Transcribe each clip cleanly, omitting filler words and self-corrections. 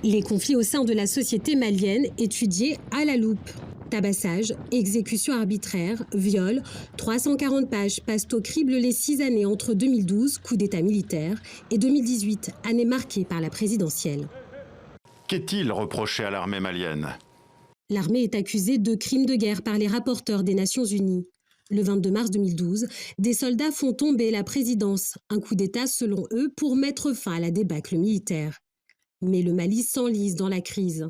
Les conflits au sein de la société malienne étudiés à la loupe. Tabassage, exécution arbitraire, viol, 340 pages passent au crible les 6 années entre 2012, coup d'état militaire, et 2018, année marquée par la présidentielle. Qu'est-il reproché à l'armée malienne? L'armée est accusée de crimes de guerre par les rapporteurs des Nations Unies. Le 22 mars 2012, des soldats font tomber la présidence, un coup d'état selon eux pour mettre fin à la débâcle militaire. Mais le Mali s'enlise dans la crise.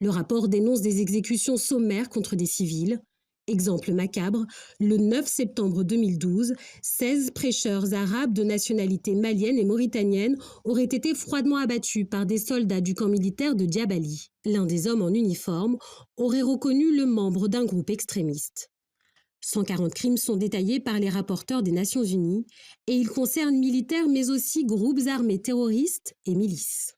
Le rapport dénonce des exécutions sommaires contre des civils. Exemple macabre, le 9 septembre 2012, 16 prêcheurs arabes de nationalité malienne et mauritanienne auraient été froidement abattus par des soldats du camp militaire de Diabali. L'un des hommes en uniforme aurait reconnu le membre d'un groupe extrémiste. 140 crimes sont détaillés par les rapporteurs des Nations Unies et ils concernent militaires mais aussi groupes armés terroristes et milices.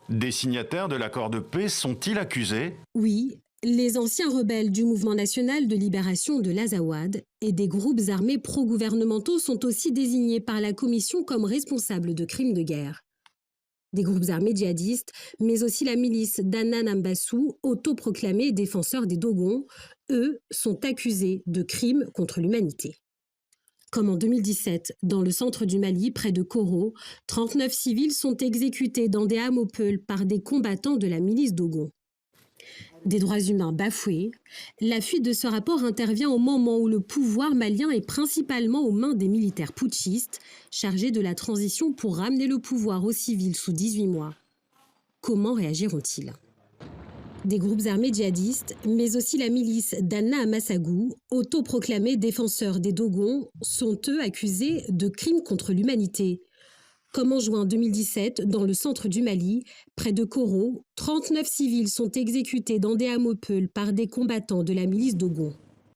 Des signataires de l'accord de paix sont-ils accusés? Oui, les anciens rebelles du mouvement national de libération de l'Azawad et des groupes armés pro-gouvernementaux sont aussi désignés par la Commission comme responsables de crimes de guerre. Des groupes armés djihadistes, mais aussi la milice d'Anan Ambassou, autoproclamés défenseurs des Dogons, eux, sont accusés de crimes contre l'humanité. Comme en 2017, dans le centre du Mali, près de Koro, 39 civils sont exécutés dans des hameaux peuls par des combattants de la milice Dogon. Des droits humains bafoués, la fuite de ce rapport intervient au moment où le pouvoir malien est principalement aux mains des militaires putschistes, chargés de la transition pour ramener le pouvoir aux civils sous 18 mois. Comment réagiront-ils ? Des groupes armés djihadistes, mais aussi la milice d'Anna Amassagou, autoproclamés défenseurs des Dogons, sont eux accusés de crimes contre l'humanité. Comme en juin 2017, dans le centre du Mali, près de Koro, 39 civils sont exécutés dans des hameaux peuls par des combattants de la milice Dogon.